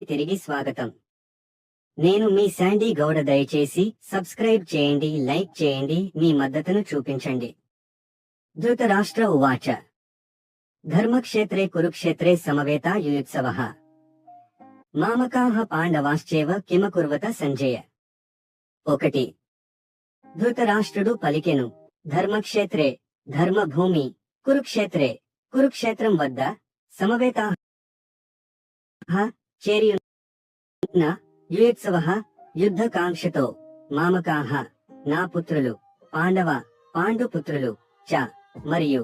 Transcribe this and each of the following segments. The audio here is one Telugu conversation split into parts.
తిరిగి స్వాగతం. నేను మీ శాండీ గౌడ. దయచేసి సబ్స్క్రైబ్ చేయండి, లైక్ చేయండి, మీ మద్దతును చూపించండి. ధృతరాష్ట్ర ఉవాచ ధర్మక్షేత్రే కురుక్షేత్రే సమవేత యుయుత్సవః మామకాః పాండవాశ్చేవ కిమకుర్వత సంజయ. 1. ధృతరాష్ట్రుడు పలికెను, ధర్మక్షేత్రే ధర్మభూమి, కురుక్షేత్రే కురుక్షేత్రం వద్ద, సమవేతాః చేరియున్న, యుయుత్సవః యుద్ధకాంక్షతో, మామకాః నా పుత్రులు, పాండవ పాండుపుత్రులు, చ మరియు,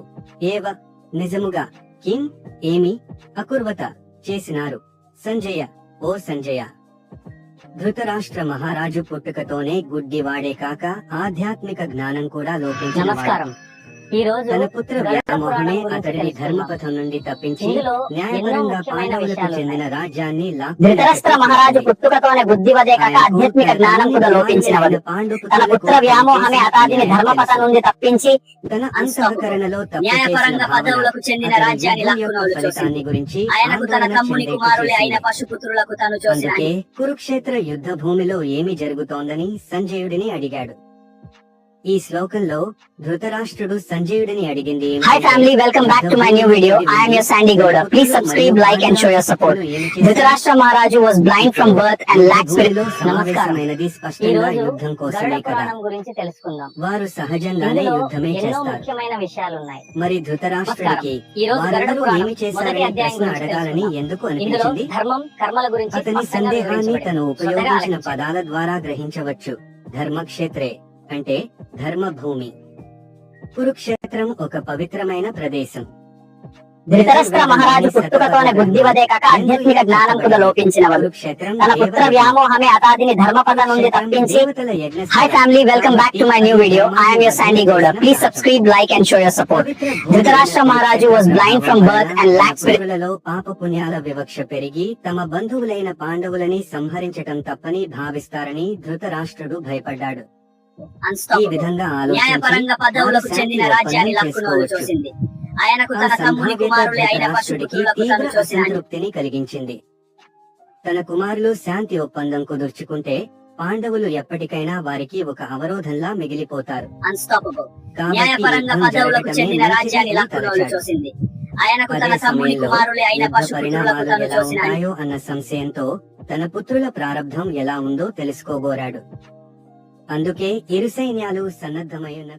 ఏవ నిజముగా, కిం ఏమి, అకుర్వత చేసినారు, సంజయ ఓ సంజయ. ధృతరాష్ట్ర మహారాజు పుట్టుకతోనే గుడ్డివాడే కాక ఆధ్యాత్మిక జ్ఞానం కూడా లోపించిన నమస్కారం. ఈ రోజు తన పుత్ర వ్యామోహమే అతడిని ధర్మపథం నుండి తప్పించి న్యాయపరంగా పాండవులకు చెందిన రాజ్యాన్ని ధృతరాష్ట్ర మహారాజు పుట్టుకతోనే బుద్ధివదే కాక ఆధ్యాత్మిక జ్ఞానం కూడా లోపించినవాడు. తన పుత్ర వ్యామోహమే అతడిని ధర్మపథం నుండి తప్పించి తన అంతఃకరణలో న్యాయపరంగా పదవులకు చెందిన రాజ్యాన్ని ఫలితాన్ని గురించి ఆయనకు తన తమ్ముని కుమారులే అయిన పశుపుత్రులకు తను చూసిన. అందుకే కురుక్షేత్ర యుద్ధ భూమిలో ఏమి జరుగుతోందని సంజయుడిని అడిగాడు. ఈ శ్లోకంలో ధృతరాష్ట్రుడు సంజయుడిని అడిగింది, hi family, welcome back to my new video. I am your Sandy Gowda. Please subscribe, like and show your support. Dhritarashtra మహారాజు was blind from birth and lacks spirit. సమావేశమైనది స్పష్టంగా యుద్ధం కోసమే కదా. గురించి తెలుసుకుందాం. వారు సహజంగానే యుద్ధమే చేస్తారు. ముఖ్యమైన విషయాలు ఉన్నాయి. మరి ధృతరాష్ట్రుడికి వారందరూ ఏమి చేశారని ప్రశ్న అడగాలని ఎందుకు అనిపించింది? ధర్మం, కర్మల గురించి అతని సందేహాన్ని తను ఉపయోగించిన పదాల ద్వారా గ్రహించవచ్చు. ధర్మక్షేత్రే అంటే ధర్మభూమి, కురుక్షేత్రం ఒక పవిత్రమైన ప్రదేశం. ధృతరాష్ట్ర మహారాజు పుట్టుకతోనే బుద్ధివదే కాక ఆధ్యాత్మిక జ్ఞానం కూడా లోపించినవాడు. తన పుత్ర వ్యామోహమే అతడిని ధర్మపథం నుండి తప్పించి. Hi family, welcome back to my new video. I am your Sandy Gowda. Please subscribe, like and show your support. Dhritarashtra మహారాజు was blind from birth and lacks spirit. పాప పుణ్యాల వివక్ష పెరిగి తమ బంధువులైన పాండవులని సంహరించటం తప్పని భావిస్తారని ధృతరాష్ట్రుడు భయపడ్డాడు. ఈ విధంగా న్యాయపరంగా పదవులకు చెందిన రాజ్యాన్ని లక్కునోలు చూసింది. ఆయనకు తన తమ్ముని కుమారులే అయిన పశుపుత్రులకు తను చూసిన తృప్తిని కలిగించింది. తన కుమారులు శాంతి ఒప్పందం కుదుర్చుకుంటే పాండవులు ఎప్పటికైనా వారికి ఒక అవరోధంలా మిగిలిపోతారు. న్యాయపరంగా పదవులకు చెందిన రాజ్యాన్ని లక్కునోలు చూసింది. ఆయనకు తన తమ్ముని కుమారులే అయిన పశుపుత్రులకు తను చూసిన అన్న సంశయంతో తన పుత్రుల ప్రారంధం ఎలా ఉందో తెలుసుకోబోరాడు. అందుకే ఇరు సైన్యాలు సన్నద్ధమై ఉన్న